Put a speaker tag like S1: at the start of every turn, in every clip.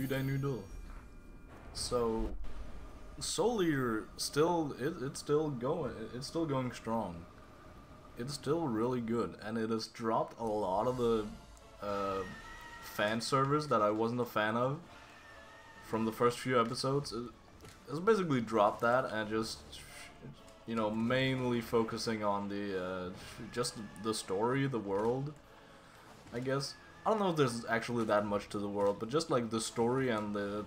S1: day noodle. So, Soul Eater still it's still going strong. It's still really good, and it has dropped a lot of the fan service that I wasn't a fan of from the first few episodes. It's basically dropped that and just, you know, mainly focusing on the just the story, the world, I guess. I don't know if there's actually that much to the world, but just like the story and the,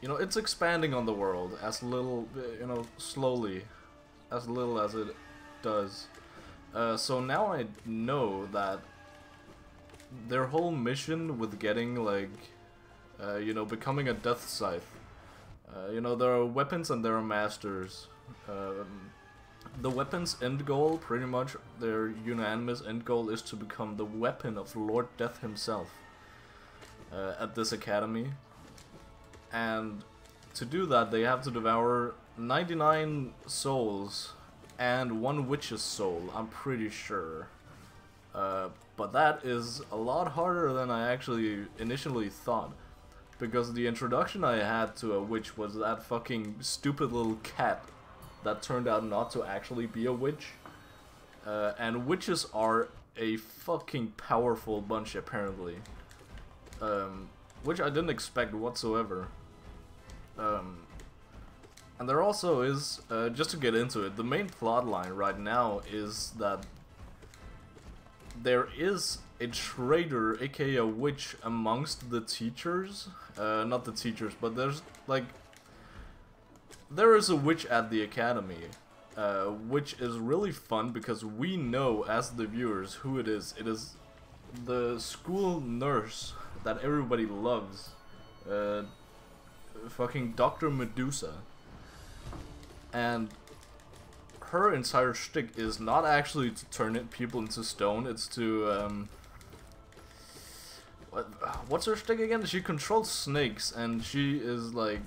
S1: you know, it's expanding on the world as little, you know, slowly, as little as it does. So now I know that their whole mission with getting, like, you know, becoming a death scythe. You know, there are weapons and there are masters. The weapon's end goal, pretty much, their unanimous end goal is to become the weapon of Lord Death himself at this academy. And to do that, they have to devour 99 souls and 1 witch's soul, I'm pretty sure. But that is a lot harder than I actually initially thought. Because the introduction I had to a witch was that fucking stupid little cat that turned out not to actually be a witch. And witches are a fucking powerful bunch, apparently. Which I didn't expect whatsoever. And there also is, just to get into it, the main plot line right now is that there is a traitor, aka a witch, amongst the teachers. Not the teachers, but there's, like, there is a witch at the academy, which is really fun because we know, as the viewers, who it is. It is the school nurse that everybody loves, fucking Dr. Medusa. And her entire shtick is not actually to turn people into stone, it's to, what's her shtick again? She controls snakes, and she is like,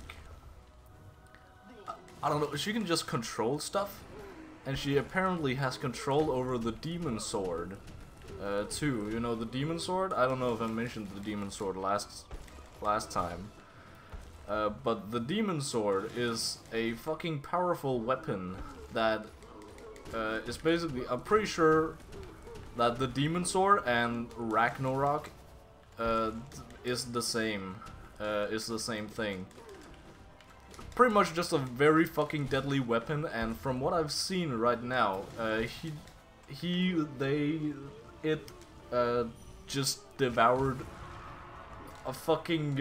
S1: I don't know, she can just control stuff, and she apparently has control over the demon sword, too. You know, the demon sword? I don't know if I mentioned the demon sword last time. But the demon sword is a fucking powerful weapon that is basically, I'm pretty sure that the demon sword and Ragnarok is the same thing. Pretty much just a very fucking deadly weapon, and from what I've seen right now, it just devoured a fucking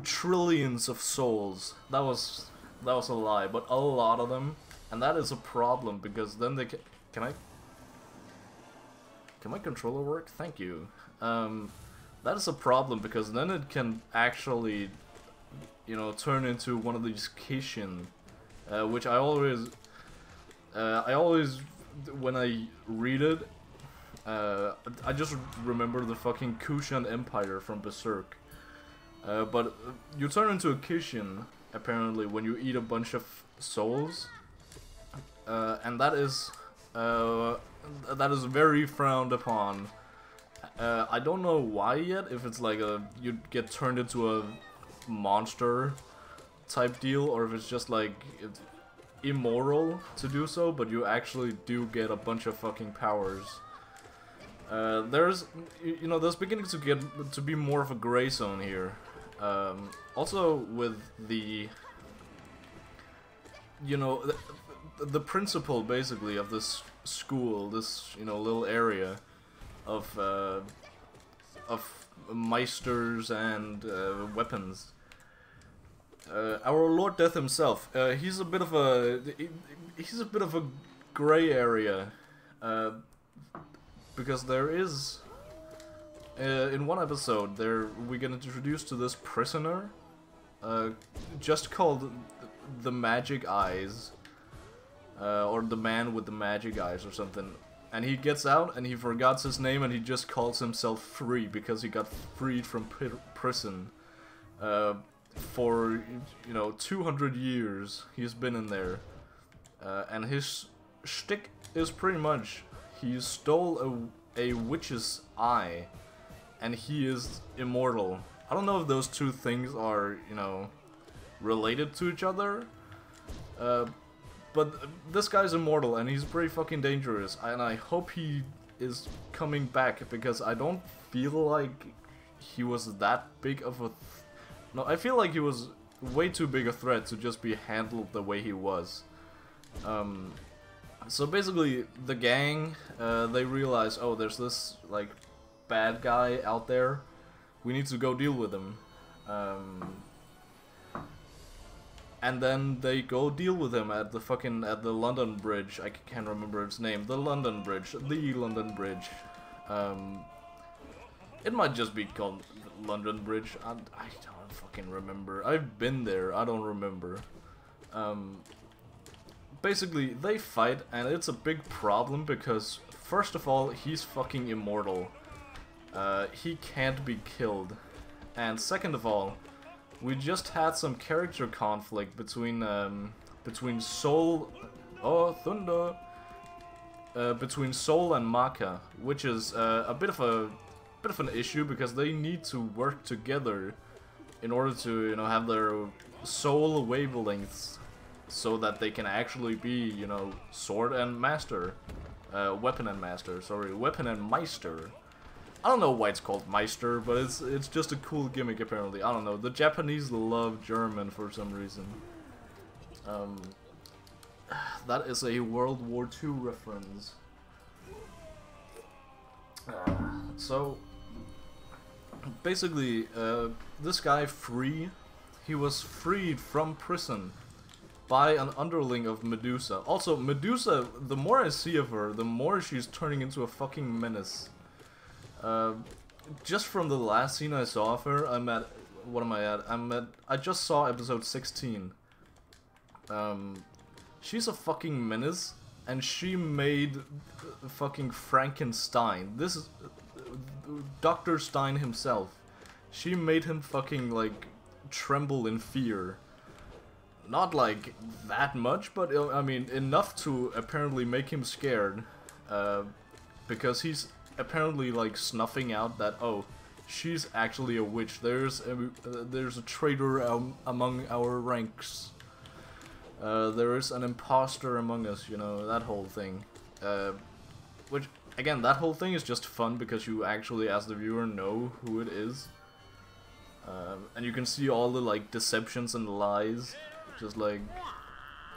S1: trillions of souls. That was a lie, but a lot of them, and that is a problem because then they can my controller work? Thank you. That is a problem because then it can actually, you know, turn into one of these Kishin, which I always when I read it, I just remember the fucking Kushan Empire from Berserk. But you turn into a Kishin, apparently, when you eat a bunch of souls, and that is very frowned upon. I don't know why yet, if it's like you get turned into a monster type deal, or if it's just like it's immoral to do so, but you actually do get a bunch of fucking powers. There's beginning to be more of a gray zone here. Also with the, you know, the principal basically of this school, this, you know, little area of meisters and weapons. Our Lord Death himself, he's a bit of a gray area, because there is, in one episode, we get introduced to this prisoner, just called the Magic Eyes, or the Man with the Magic Eyes or something. And he gets out and he forgets his name and he just calls himself Free because he got freed from prison. For, you know, 200 years he's been in there. And his shtick is pretty much, he stole a witch's eye and he is immortal. I don't know if those two things are, you know, related to each other. But this guy's immortal and he's pretty fucking dangerous, and I hope he is coming back, because I don't feel like he was that big of a... No, I feel like he was way too big a threat to just be handled the way he was. So basically, the gang, they realize, oh, there's this, like, bad guy out there. We need to go deal with him. And then they go deal with him at the London Bridge. I can't remember its name. The London Bridge. The London Bridge. It might just be called London Bridge. I don't fucking remember. I've been there. I don't remember. Basically, they fight, and it's a big problem because, first of all, he's fucking immortal. He can't be killed. And second of all, we just had some character conflict between Soul, between Soul and Maka, which is a bit of an issue because they need to work together in order to, you know, have their soul wavelengths so that they can actually be, you know, sword and master, weapon and master. Sorry, weapon and meister. I don't know why it's called Meister, but it's just a cool gimmick apparently. I don't know. The Japanese love German for some reason. That is a World War II reference. So basically, this guy he was freed from prison by an underling of Medusa. Also, Medusa, the more I see of her, the more she's turning into a fucking menace. Just from the last scene I saw of her, I'm at... What am I at? I just saw episode 16. She's a fucking menace, and she made fucking Frankenstein. This is... Dr. Stein himself. She made him fucking, like, tremble in fear. Not, like, that much, but, I mean, enough to apparently make him scared. Because he's apparently, like, snuffing out that, oh, she's actually a witch. There's a traitor among our ranks. There is an imposter among us, you know, that whole thing. Which, again, that whole thing is just fun because you actually, as the viewer, know who it is. And you can see all the, like, deceptions and lies. Just, like...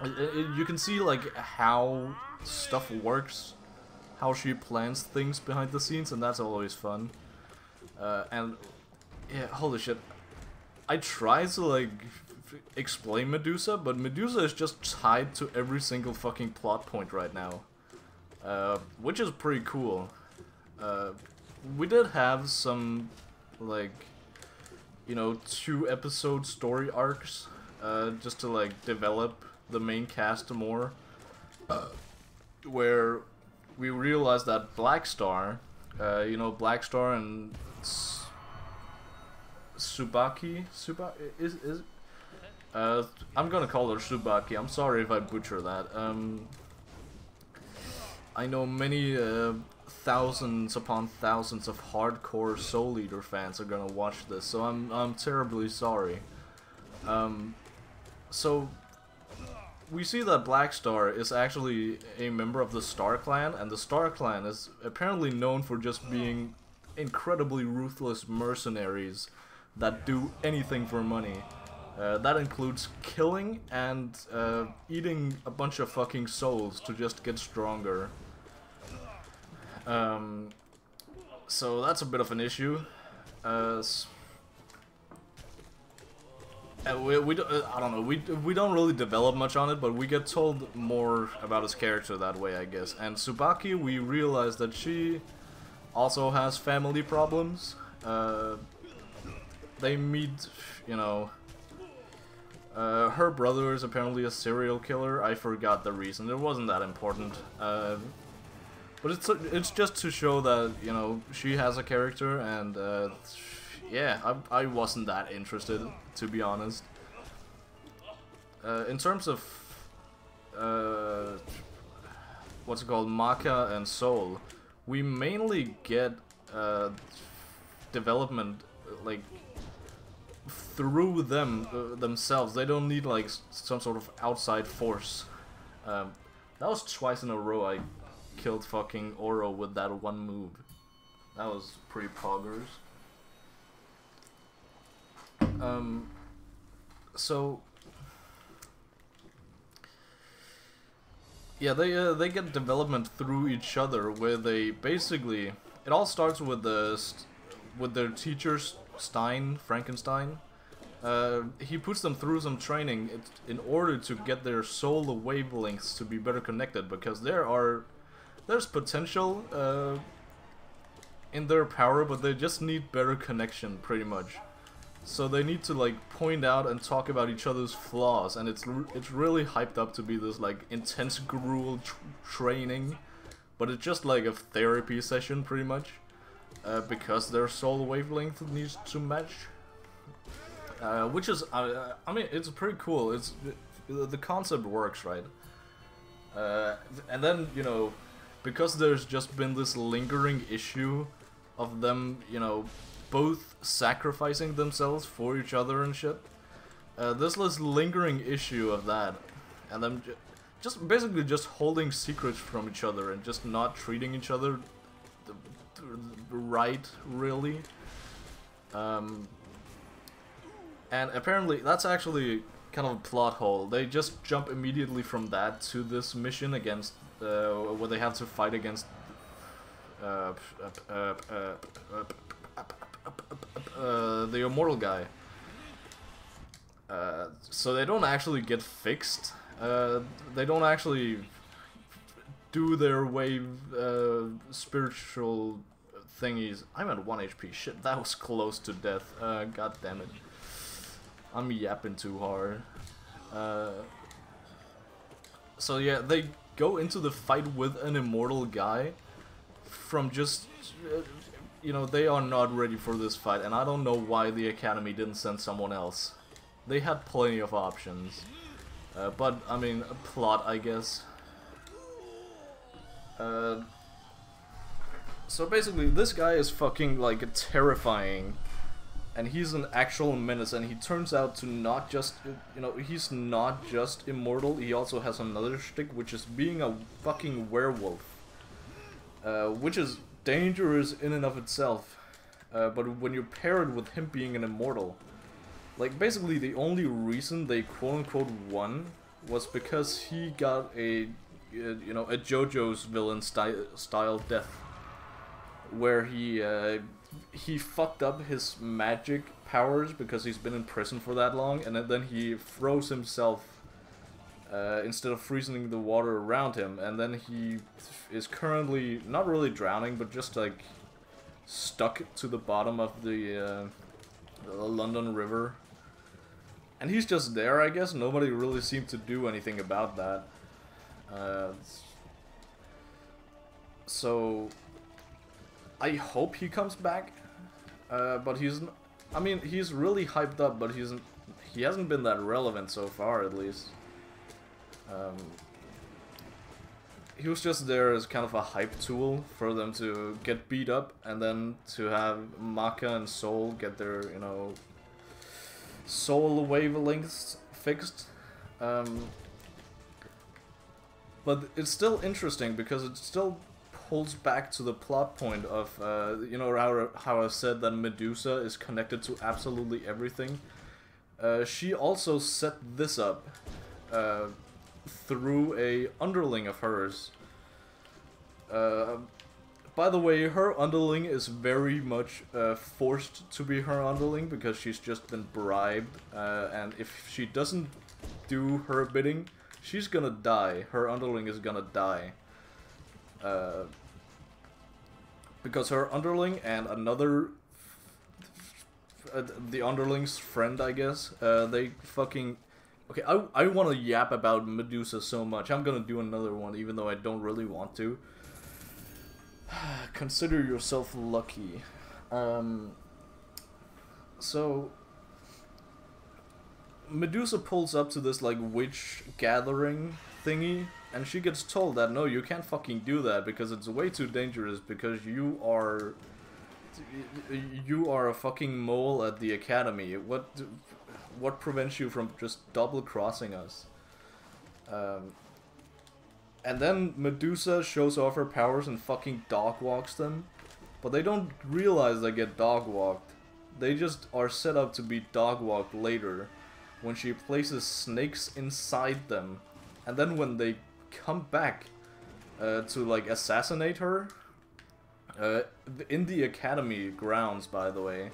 S1: you can see, like, how stuff works. How she plans things behind the scenes, and that's always fun. And yeah, holy shit. I try to, like, explain Medusa, but Medusa is just tied to every single fucking plot point right now. Which is pretty cool. We did have some, like, you know, 2-episode story arcs, just to, like, develop the main cast more. Where we realized that Black Star, you know, Black Star and Tsubaki I'm gonna call her Tsubaki. I'm sorry if I butcher that. I know many thousands upon thousands of hardcore Soul Eater fans are gonna watch this, so I'm terribly sorry. So we see that Black Star is actually a member of the Star Clan, and the Star Clan is apparently known for just being incredibly ruthless mercenaries that do anything for money. That includes killing and eating a bunch of fucking souls to just get stronger. So that's a bit of an issue. I don't know, we don't really develop much on it, but we get told more about his character that way, I guess. And Tsubaki, we realize that she also has family problems. They meet, you know, her brother is apparently a serial killer. I forgot the reason, it wasn't that important. But it's just to show that, you know, she has a character, and yeah, I wasn't that interested, to be honest. In terms of what's it called, Maka and Soul, we mainly get development, like, through them themselves. They don't need like some sort of outside force. That was twice in a row I killed fucking Oro with that one move. That was pretty poggers. So yeah, they get development through each other, where they basically, it all starts with their teacher Frankenstein. He puts them through some training in order to get their soul wavelengths to be better connected, because there's potential in their power, but they just need better connection, pretty much. So they need to like point out and talk about each other's flaws, and it's really hyped up to be this like intense gruel training, but it's just like a therapy session, pretty much, because their soul wavelength needs to match. Which is, I mean, it's pretty cool. The concept works, right? And then, you know, because there's just been this lingering issue of them, you know, both sacrificing themselves for each other and shit. There's this lingering issue of that, and them just basically just holding secrets from each other and just not treating each other right, really. And apparently that's actually kind of a plot hole. They just jump immediately from that to this mission against, where they have to fight against the immortal guy. So they don't actually get fixed. They don't actually do their wave spiritual thingies. I'm at 1 HP. Shit, that was close to death. God damn it. I'm yapping too hard. So yeah, they go into the fight with an immortal guy from just... you know, they are not ready for this fight, and I don't know why the Academy didn't send someone else. They had plenty of options. But, I mean, a plot, I guess. So basically, this guy is fucking, like, terrifying. And he's an actual menace, and he turns out to not just, you know, he's not just immortal, he also has another shtick, which is being a fucking werewolf. Which is dangerous in and of itself, but when you pair it with him being an immortal, like basically the only reason they quote-unquote won was because he got a, you know, a JoJo's villain style death, where he fucked up his magic powers because he's been in prison for that long, and then he froze himself instead of freezing the water around him, and then he is currently not really drowning, but just like stuck to the bottom of the London River. And he's just there, I guess. Nobody really seemed to do anything about that. So I hope he comes back, but I mean, he's really hyped up, but he hasn't been that relevant so far, at least. He was just there as kind of a hype tool for them to get beat up, and then to have Maka and Soul get their, you know, soul wavelengths fixed. But it's still interesting because it still pulls back to the plot point of, you know, how I said that Medusa is connected to absolutely everything. She also set this up through a underling of hers. By the way, her underling is very much forced to be her underling because she's just been bribed, and if she doesn't do her bidding, she's gonna die. Her underling is gonna die. Because her underling and another... the underling's friend, I guess, they fucking... Okay, I want to yap about Medusa so much. I'm gonna do another one, even though I don't really want to. Consider yourself lucky. So... Medusa pulls up to this, like, witch gathering thingy, and she gets told that, no, you can't fucking do that, because it's way too dangerous, because you are You are a fucking mole at the academy. What prevents you from just double crossing us? And then Medusa shows off her powers and fucking dog walks them. But they don't realize they get dog walked. They just are set up to be dog walked later, when she places snakes inside them. And then when they come back to like assassinate her, in the academy grounds, by the way,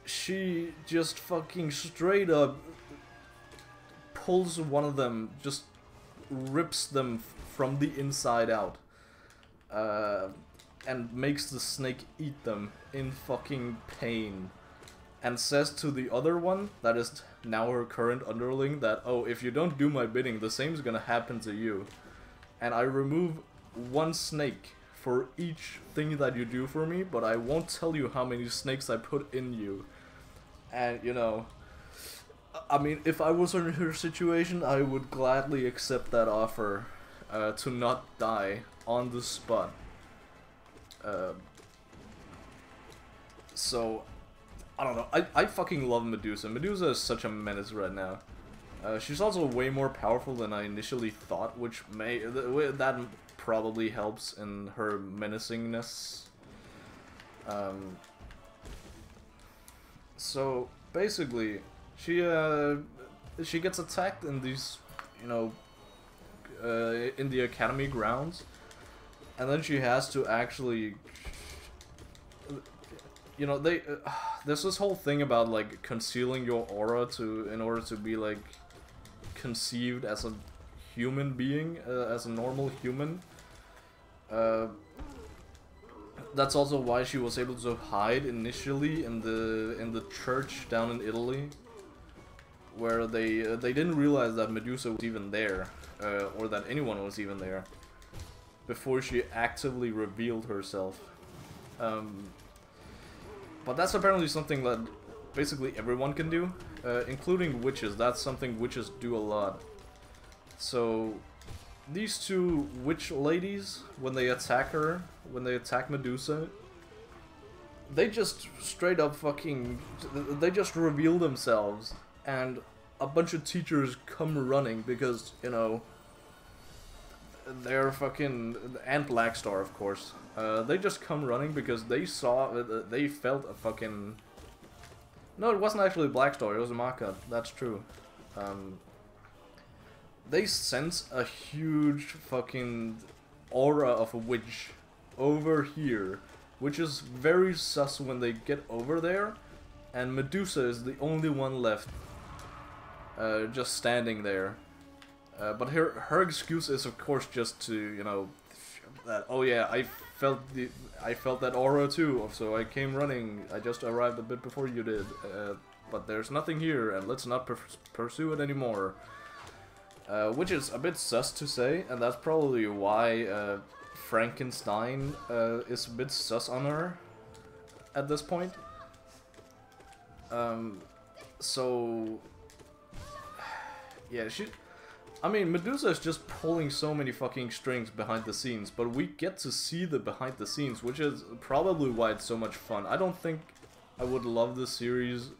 S1: she just fucking straight up pulls one of them, just rips them from the inside out, and makes the snake eat them in fucking pain, and says to the other one, that is now her current underling, that, oh, if you don't do my bidding, the same is gonna happen to you. And I remove one snake for each thing that you do for me, but I won't tell you how many snakes I put in you. And, you know, I mean, if I was in her situation, I would gladly accept that offer to not die on the spot. So, I don't know. I fucking love Medusa. Medusa is such a menace right now. She's also way more powerful than I initially thought, which that probably helps in her menacingness. So basically, she gets attacked in these, you know, in the academy grounds, and then she has to actually, you know, there's this whole thing about like concealing your aura in order to be like conceived as a human being, as a normal human. That's also why she was able to hide initially in the church down in Italy, where they didn't realize that Medusa was even there, or that anyone was even there, before she actively revealed herself. But that's apparently something that basically everyone can do, including witches. That's something witches do a lot. So these two witch ladies, when they attack her, when they attack Medusa, they just straight up fucking, they just reveal themselves, and a bunch of teachers come running because, you know, they're fucking, and Blackstar, of course. They just come running because they felt a fucking... No, it wasn't actually Blackstar, it was a Maka, that's true. They sense a huge fucking aura of a witch over here, which is very sus when they get over there, and Medusa is the only one left, just standing there. But her excuse is, of course, just to, you know, that, oh yeah, I felt that aura too, so I came running. I just arrived a bit before you did, but there's nothing here, and let's not pursue it anymore. Which is a bit sus to say, and that's probably why Frankenstein is a bit sus on her at this point. So yeah, I mean, Medusa is just pulling so many fucking strings behind the scenes, but we get to see the behind the scenes, which is probably why it's so much fun. I don't think I would love this series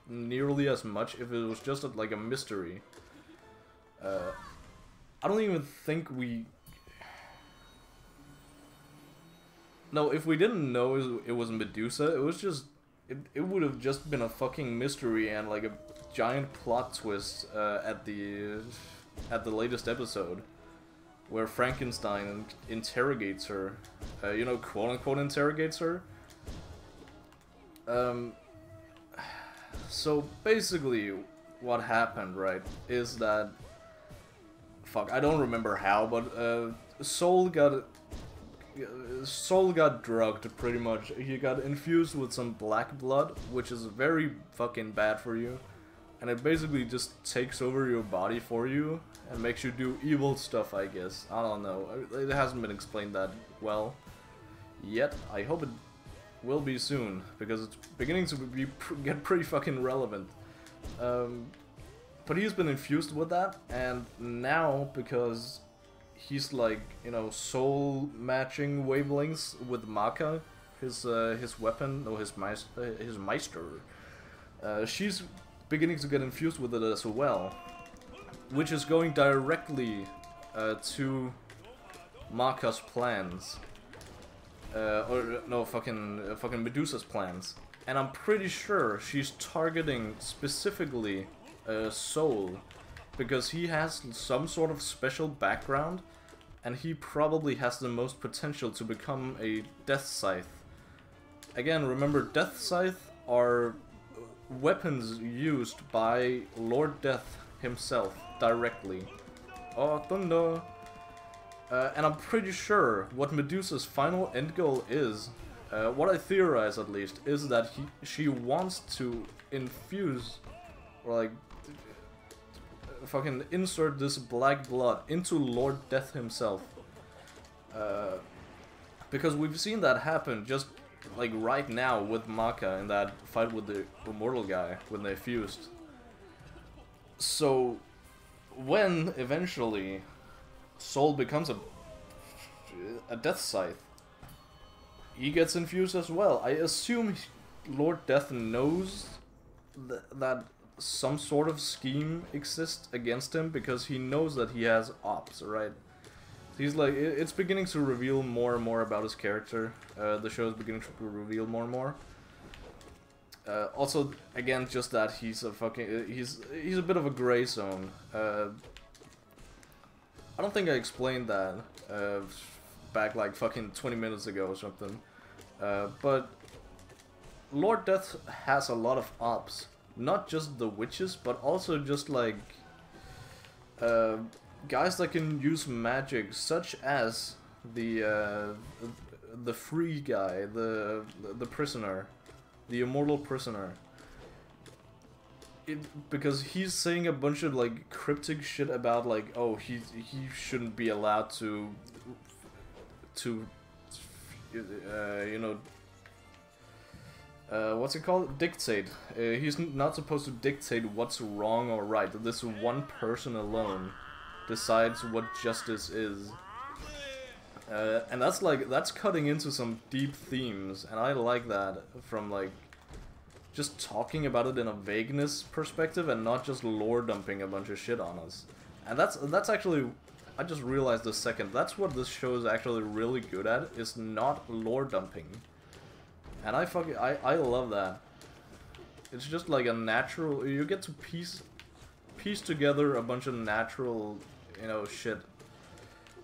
S1: nearly as much if it was just like a mystery. I don't even think we... No, if we didn't know it was Medusa, it was just... It would have just been a fucking mystery and like a giant plot twist at the latest episode, where Frankenstein interrogates her, you know, quote-unquote interrogates her. So basically what happened, right, is that, fuck, I don't remember how, but Soul got drugged, pretty much. He got infused with some black blood, which is very fucking bad for you. And it basically just takes over your body for you and makes you do evil stuff, I guess. I don't know. It hasn't been explained that well yet. I hope it will be soon, because it's beginning to get pretty fucking relevant. But he's been infused with that, and now, because he's like, you know, soul matching wavelengths with Maka, his weapon, or his Meister. She's beginning to get infused with it as well, which is going directly to Maka's plans, or no, fucking Medusa's plans. And I'm pretty sure she's targeting specifically Soul, because he has some sort of special background, and he probably has the most potential to become a Death Scythe. Again, remember, Death Scythe are weapons used by Lord Death himself directly. Oh, thunder! And I'm pretty sure what Medusa's final end goal is, what I theorize at least, is that she wants to infuse, or like, fucking insert this black blood into Lord Death himself. Because we've seen that happen just like right now with Maka in that fight with the immortal guy when they fused. So when eventually Soul becomes a Death Scythe, he gets infused as well. I assume Lord Death knows that some sort of scheme exists against him, because he knows that he has ops, right? He's like, it's beginning to reveal more and more about his character. The show is beginning to reveal more and more. Also, again, just that he's a fucking, he's a bit of a gray zone. I don't think I explained that back like fucking 20 minutes ago or something. But Lord Death has a lot of ops. Not just the witches, but also just like guys that can use magic, such as the free guy, the prisoner, the immortal prisoner. Because he's saying a bunch of like cryptic shit about like, oh, he shouldn't be allowed to you know, what's it called? Dictate. He's not supposed to dictate what's wrong or right. This one person alone decides what justice is. And that's cutting into some deep themes, and I like that, from like just talking about it in a vagueness perspective and not just lore dumping a bunch of shit on us. And that's actually, I just realized this second, that's what this show is actually really good at, is not lore dumping. And I love that. It's just like a natural, you get to piece together a bunch of natural, you know, shit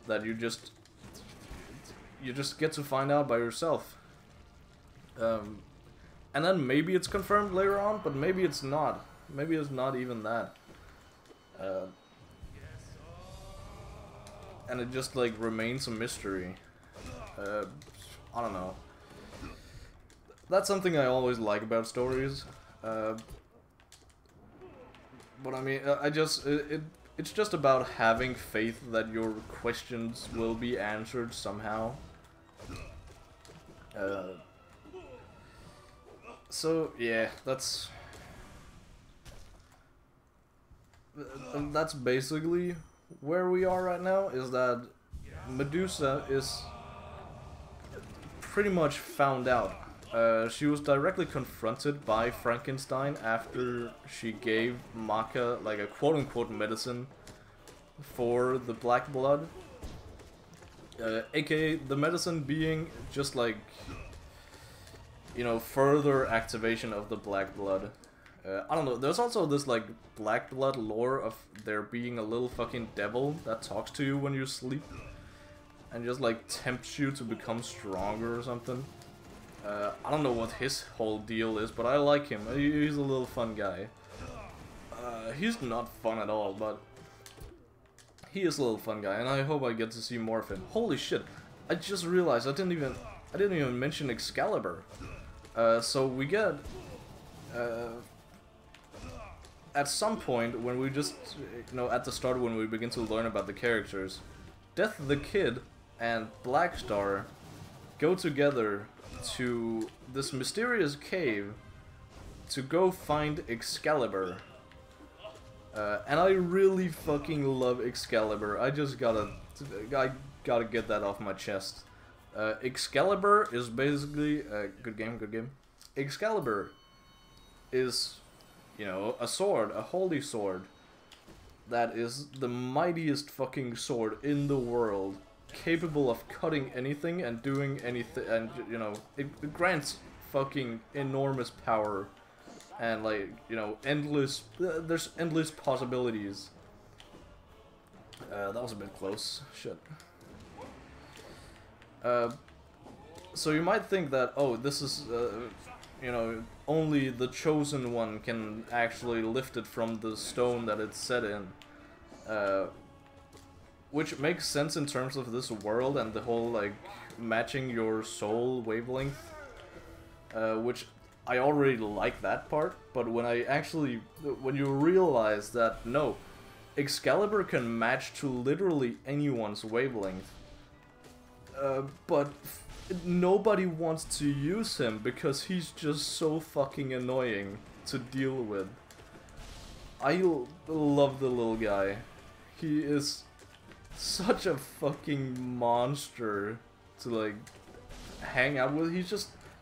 S1: that you just get to find out by yourself. And then maybe it's confirmed later on, but maybe it's not. Maybe it's not even that. And it just like remains a mystery. I don't know. That's something I always like about stories. But I mean, it's just about having faith that your questions will be answered somehow. So yeah, that's basically where we are right now. Is that Medusa is pretty much found out. She was directly confronted by Frankenstein after she gave Maka like a quote-unquote medicine for the black blood. AKA the medicine being just like, you know, further activation of the black blood. I don't know, there's also this like black blood lore of there being a little fucking devil that talks to you when you sleep and just like tempts you to become stronger or something. I don't know what his whole deal is, but I like him. He's a little fun guy. He's not fun at all, but he is a little fun guy, and I hope I get to see more of him. Holy shit! I just realized I didn't even mention Excalibur. So we get at some point when we just, you know, at the start when we begin to learn about the characters, Death the Kid and Blackstar go together to this mysterious cave to go find Excalibur. And I really fucking love Excalibur. I just gotta I gotta get that off my chest. Excalibur is basically good game. Excalibur is, you know, a sword, a holy sword that is the mightiest fucking sword in the world, capable of cutting anything and doing anything, and you know, it grants fucking enormous power and, like, you know, endless. There's endless possibilities. That was a bit close. Shit. So you might think that, oh, this is, you know, only the chosen one can actually lift it from the stone that it's set in. Which makes sense in terms of this world and the whole, like, matching your soul wavelength. Which I already like that part, but when you realize that, no, Excalibur can match to literally anyone's wavelength. But nobody wants to use him because he's just so fucking annoying to deal with. I love the little guy. He is such a fucking monster to, like, hang out with.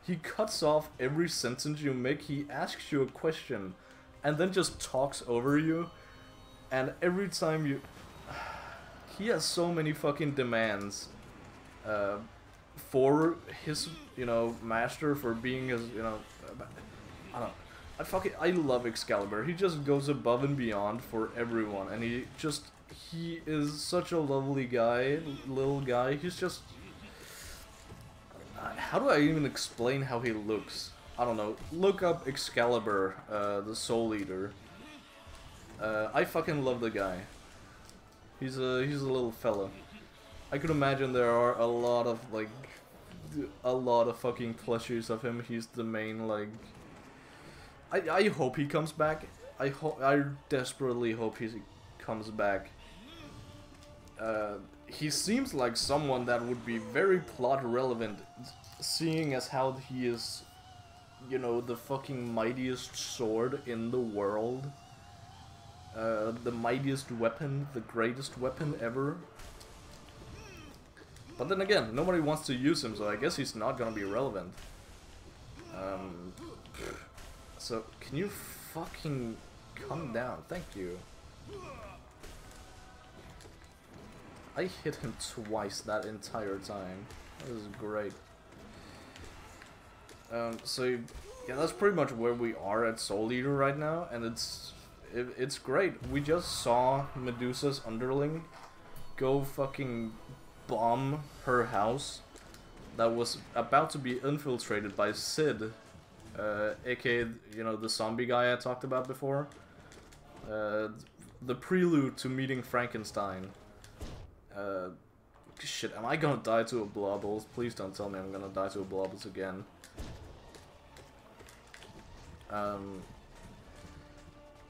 S1: He cuts off every sentence you make. He asks you a question and then just talks over you. And every time you... He has so many fucking demands. For his, you know, master, for being his, you know, I don't know. I love Excalibur. He just goes above and beyond for everyone, and he is such a lovely guy, little guy. He's just, how do I even explain how he looks? I don't know. Look up Excalibur, the Soul Eater. I fucking love the guy. He's a little fella. I could imagine there are a lot of fucking plushies of him. He's the main, like... I hope he comes back. I desperately hope he comes back. He seems like someone that would be very plot relevant, seeing as how he is, you know, the fucking mightiest sword in the world. The mightiest weapon, the greatest weapon ever. But then again, nobody wants to use him, so I guess he's not gonna be relevant. So, can you fucking come down? Thank you. I hit him twice that entire time. That was great. So, yeah, that's pretty much where we are at Soul Eater right now, and it's great. We just saw Medusa's underling go fucking bomb her house that was about to be infiltrated by Sid, aka, you know, the zombie guy I talked about before. The prelude to meeting Frankenstein. Shit, am I gonna die to a Blobbles? Please don't tell me I'm gonna die to a Blobbles again.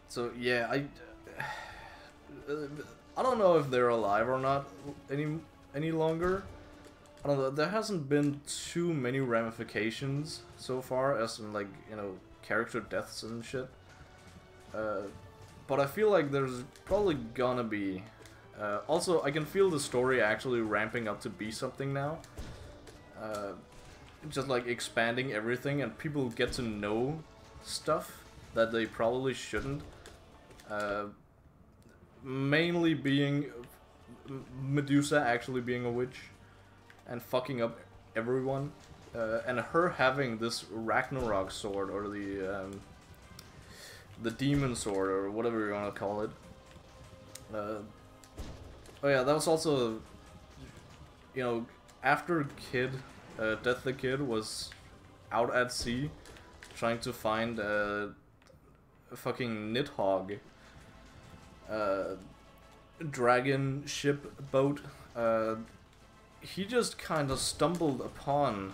S1: So yeah, I don't know if they're alive or not any longer. I don't know, there hasn't been too many ramifications so far, as in, like, you know, character deaths and shit. But I feel like there's probably gonna be. Also, I can feel the story actually ramping up to be something now. Just like expanding everything, and people get to know stuff that they probably shouldn't. Mainly being Medusa actually being a witch and fucking up everyone, and her having this Ragnarok sword, or the demon sword, or whatever you want to call it. Oh yeah, that was also, you know, after Death the Kid was out at sea trying to find a fucking Nidhogg dragon ship boat, he just kind of stumbled upon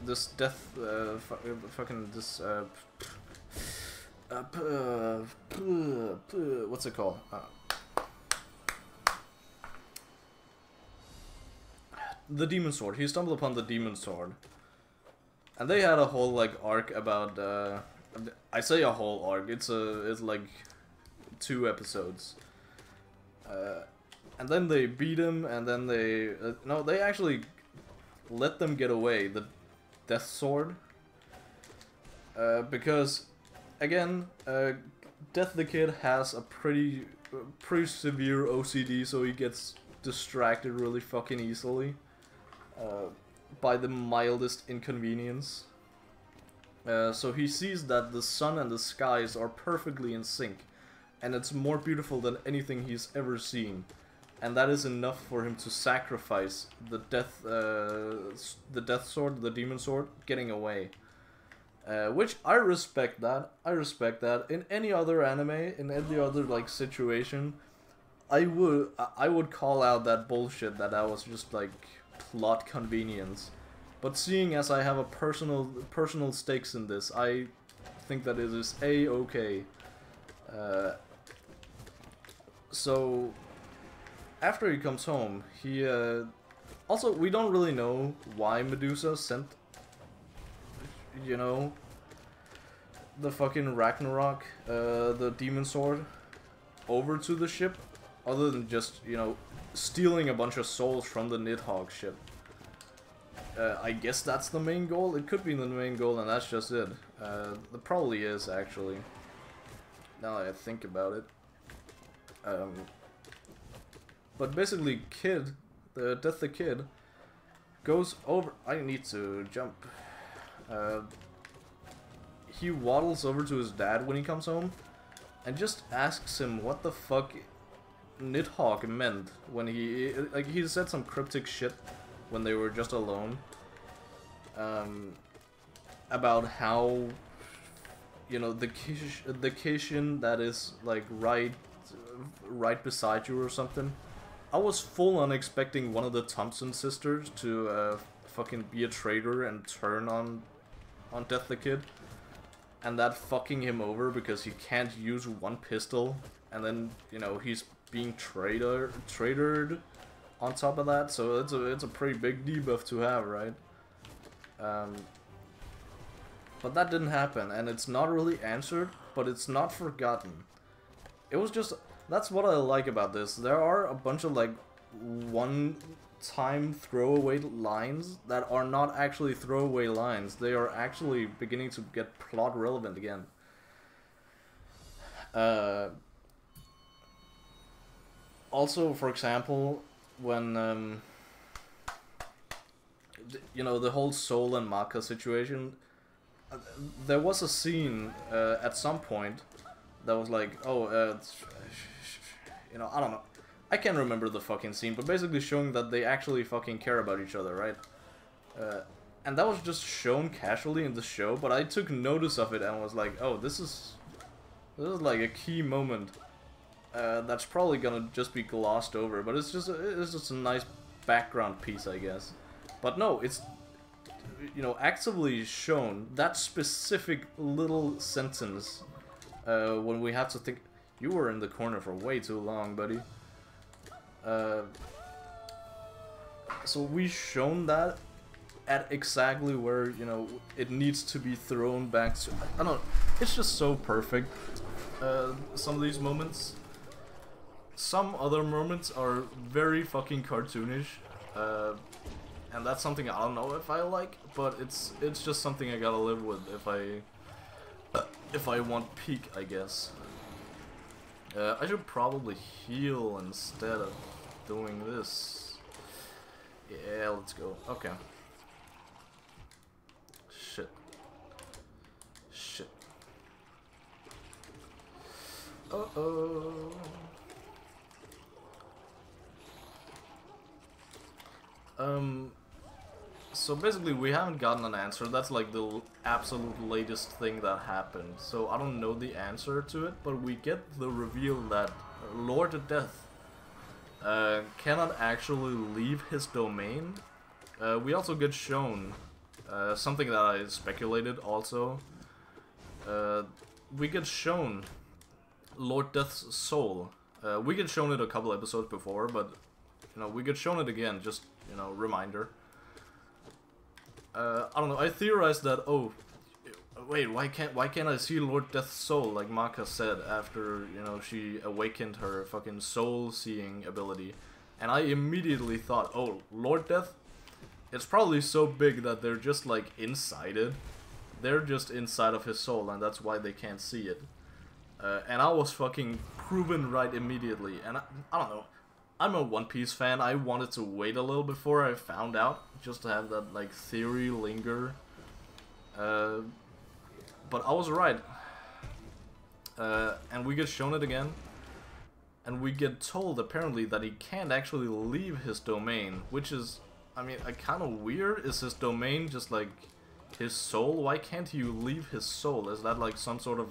S1: this death, fucking this, what's it called? The demon sword. He stumbled upon the demon sword, and they had a whole, like, arc about. I say a whole arc. It's like 2 episodes. And then they beat him, and then they... no, they actually let them get away, the Death Sword. Because, again, Death the Kid has a pretty severe OCD, so he gets distracted really fucking easily by the mildest inconvenience. So he sees that the sun and the skies are perfectly in sync, and it's more beautiful than anything he's ever seen. And that is enough for him to sacrifice the Death Sword, the Demon Sword, getting away. Which I respect that. I respect that. In any other anime, in any other like situation, I would call out that bullshit that was just like plot convenience. But seeing as I have a personal stakes in this, I think that it is A-okay. So after he comes home, he also, we don't really know why Medusa sent, you know, the fucking Ragnarok, the Demon Sword, over to the ship, other than just, you know, stealing a bunch of souls from the Nidhogg ship. I guess that's the main goal. It could be the main goal, and that's just it. It probably is, actually. Now that I think about it. But basically, Kid, the Death the Kid, goes over... I need to jump. He waddles over to his dad when he comes home, and just asks him what the fuck Nidhogg meant when he... like, he said some cryptic shit when they were just alone. About how, you know, the Kishin that is, like, right beside you or something. I was full on expecting one of the Thompson sisters to fucking be a traitor and turn on Death the Kid, and that fucking him over because he can't use one pistol, and then, you know, he's being traitored on top of that, so it's a pretty big debuff to have, right? But that didn't happen, and it's not really answered, but it's not forgotten. It was just... that's what I like about this. There are a bunch of, like, one-time throwaway lines that are not actually throwaway lines. They are actually beginning to get plot relevant again. Also, for example, when, you know, the whole Soul and Maka situation, there was a scene at some point that was like, oh, you know, I don't know. I can't remember the fucking scene, but basically showing that they actually fucking care about each other, right? And that was just shown casually in the show, but I took notice of it and was like, oh, this is like a key moment that's probably gonna just be glossed over, but it's just a nice background piece, I guess. But no, it's, you know, actively shown that specific little sentence when we have to think. You were in the corner for way too long, buddy. So we've shown that at exactly where, you know, it needs to be thrown back to. I don't know, it's just so perfect. Some of these moments. Some other moments are very fucking cartoonish. And that's something I don't know if I like, but it's just something I gotta live with if I want peak, I guess. I should probably heal instead of doing this. Yeah, let's go. Okay. Shit. Uh-oh. So basically we haven't gotten an answer. That's like the absolute latest thing that happened. So I don't know the answer to it, but we get the reveal that Lord of Death cannot actually leave his domain. We also get shown something that I speculated also. We get shown Lord Death's soul. We get shown it a couple episodes before, but you know, we get shown it again, just, you know, reminder. I don't know, I theorized that, oh, wait, why can't I see Lord Death's soul, like Maka said after, you know, she awakened her fucking soul-seeing ability. And I immediately thought, oh, Lord Death, it's probably so big that they're just like inside it. They're just inside of his soul, and that's why they can't see it. And I was fucking proven right immediately. And I don't know. I'm a One Piece fan. I wanted to wait a little before I found out, just to have that like theory linger. But I was right. And we get shown it again. And we get told apparently that he can't actually leave his domain, which is, I mean, kind of weird. Is his domain just like his soul? Why can't you leave his soul? Is that like some sort of,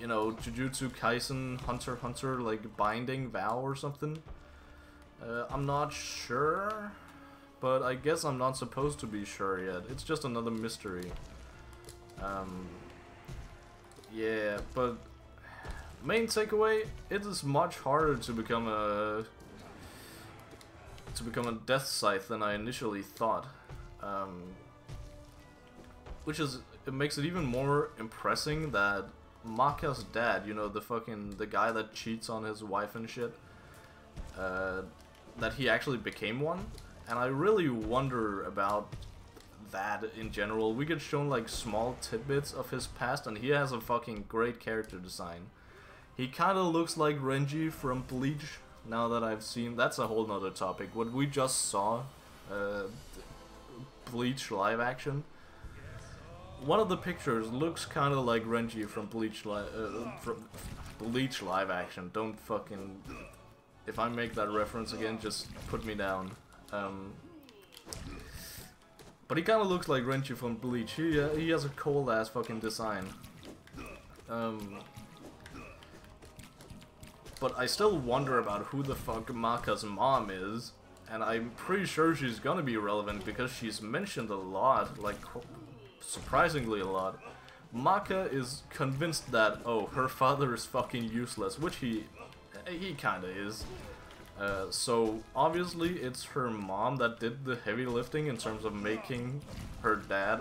S1: you know, Jujutsu Kaisen Hunter x Hunter like binding vow or something? I'm not sure, but I guess I'm not supposed to be sure yet. It's just another mystery. Yeah, but main takeaway: it is much harder to become a death scythe than I initially thought. Which is, it makes it even more impressive that Maka's dad, you know, the guy that cheats on his wife and shit, that he actually became one. And I really wonder about that in general. We get shown like small tidbits of his past, and he has a fucking great character design. He kind of looks like Renji from Bleach, now that I've seen. That's a whole nother topic. What we just saw, Bleach live action. One of the pictures looks kind of like Renji from Bleach live action. Don't fucking... If I make that reference again, just put me down. But he kind of looks like Renji from Bleach. He has a cold ass fucking design. But I still wonder about who the fuck Maka's mom is. And I'm pretty sure she's gonna be relevant because she's mentioned a lot, like surprisingly a lot. Maka is convinced that, oh, her father is fucking useless, which he kinda is. So obviously it's her mom that did the heavy lifting in terms of making her dad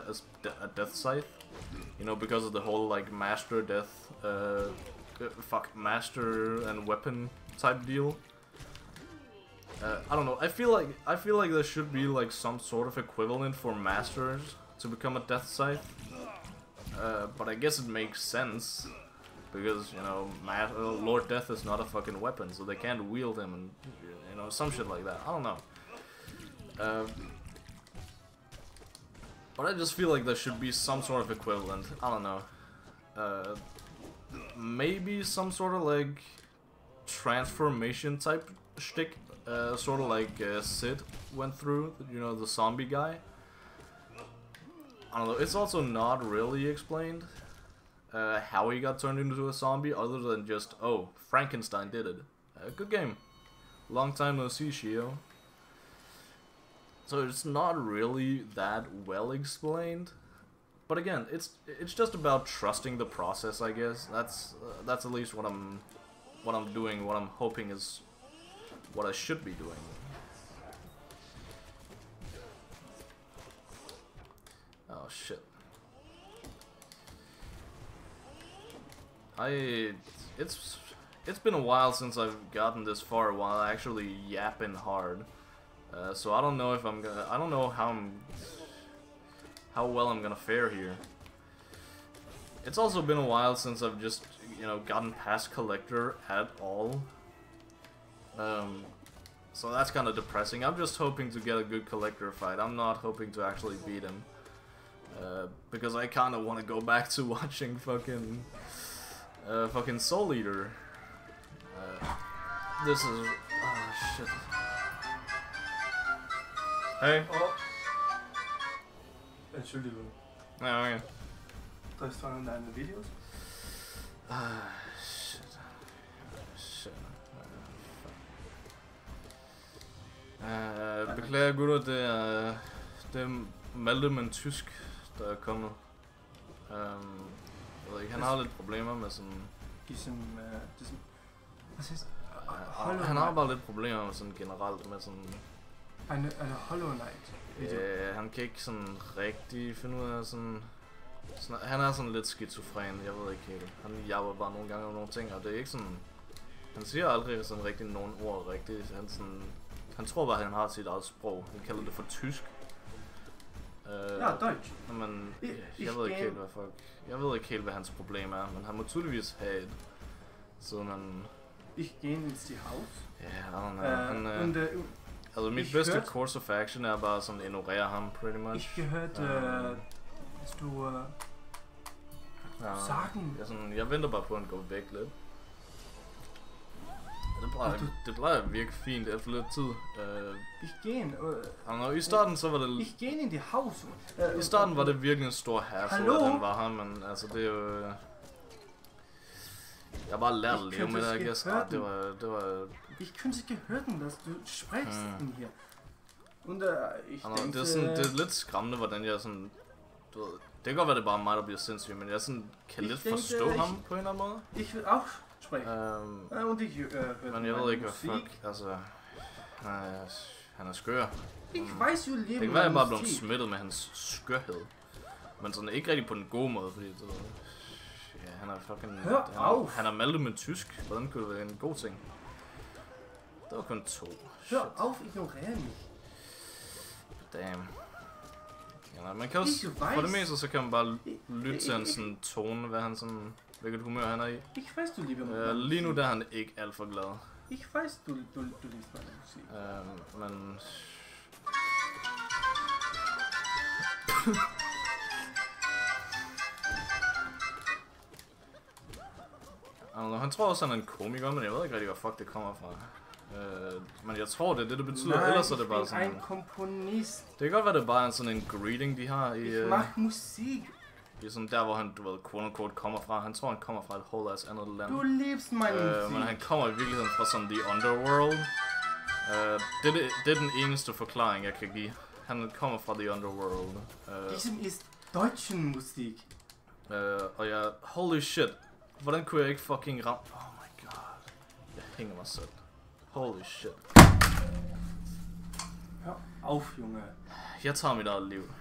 S1: a death scythe. You know, because of the whole like master death, master and weapon type deal. I don't know. I feel like there should be like some sort of equivalent for masters to become a death scythe. But I guess it makes sense. Because, you know, Lord Death is not a fucking weapon, so they can't wield him, and, you know, some shit like that. I don't know. But I just feel like there should be some sort of equivalent. I don't know. Maybe some sort of, like, transformation type shtick. Sort of like Sid went through, you know, the zombie guy. I don't know, it's also not really explained. How he got turned into a zombie, other than just, oh, Frankenstein did it. Good game. Long time no see, Shio. So it's not really that well explained. But again, it's just about trusting the process, I guess. That's at least what I'm doing, what I'm hoping is what I should be doing. Oh shit. It's been a while since I've gotten this far while actually yapping hard. So I don't know if I don't know how well I'm gonna fare here. It's also been a while since I've just, you know, gotten past Collector at all. So that's kind of depressing. I'm just hoping to get a good Collector fight. I'm not hoping to actually beat him. Because I kind of want to go back to watching fucking Soul Eater. This is... Oh, shit. Hey?
S2: Oh. Entschuldigung.
S1: Ja, okay.
S2: Drehst du an deine Videos?
S1: Ah, shit. Shit. Beklager gutter, det er Malte med en tysk, der er kommet. Jeg ved ikke, han har lidt problemer med sådan... Han har bare lidt problemer med sådan generelt, med sådan...
S2: Eine Hollow Knight video.
S1: Han kan ikke sådan rigtig finde ud af sådan... Han er sådan lidt skizofren, jeg ved ikke helt. Han jabber bare nogle gange om nogle ting, og det er ikke sådan... Han siger aldrig sådan rigtig nogen ord rigtigt. Han tror bare, at han har sit eget sprog. Han kalder det for tysk.
S2: Ja, Deutsch.
S1: Men jeg ved ikke helt, hvad hans problem er, men han må tydeligvis have et, siden han...
S2: Ich gehe ins die Haus.
S1: Ja, altså mit bedste course of action er bare sådan ignorere ham, pretty much.
S2: Ich gehört, dass du sagen...
S1: Jeg venter bare på, at han går væk lidt. Det plejer at virke fint efter lidt tid. I starten så var det...
S2: Ich gehe in die Haus.
S1: I starten var det virkelig en stor hassle, at han var her, men altså det er jo... Jeg har bare lært at leve med det, I guess. Det var...
S2: Ich könnte gehören, dass du sprichst in hier. Und ich denke...
S1: Det er lidt skræmmende, hvordan jeg sådan... Du ved, det kan godt være, det er bare mig, der bliver sindssyg, men jeg sådan kan lidt forstå ham på en eller anden måde.
S2: Ich will auch sprechen. Und ich
S1: men jeg ved ikke, hvad fuck, altså... Han er skør.
S2: Ich weiß jo,
S1: det kan være, at jeg bare er blevet smittet med hans skørhed. Men sådan ikke rigtig på den gode måde, fordi det... Ja, han er fucking... Han er maltet med tysk. Hvordan kunne det være en god ting? Der var kun 2.
S2: Hør auf, ignorer mig.
S1: Damn. Ja, man kan også... For det meste, så kan man bare lytte til hans sådan tone, hvad han sådan... Hvilket humør han er i.
S2: Ich weiß, du lieber mig.
S1: Lige nu der er han ikke alt for glad.
S2: Ich weiß, du liebst meine Musik.
S1: Men... Han tror også, han er en komiker, men jeg ved ikke rigtig, hvor fuck det kommer fra. Men jeg tror, det er det betyder.
S2: Nej,
S1: ellers er det bare sådan...
S2: en komponist.
S1: Det kan godt være, det er bare sådan en greeting, de har i...
S2: Ich mach musik.
S1: Det er sådan der, hvor han, du ved, quote-unquote kommer fra. Han tror, han kommer fra et whole ass andet land.
S2: Du liebst meine musik.
S1: Men han kommer i virkeligheden fra sådan the underworld. Det er den eneste forklaring, jeg kan give. Han kommer fra the underworld.
S2: Diesem ist deutschen musik.
S1: Og jeg... Holy shit. Hvordan kunne jeg ikke fucking ramme... Oh my god. Jeg hænger mig selv. Holy shit.
S2: Hør auf, Junge.
S1: Jeg tager mit eget liv.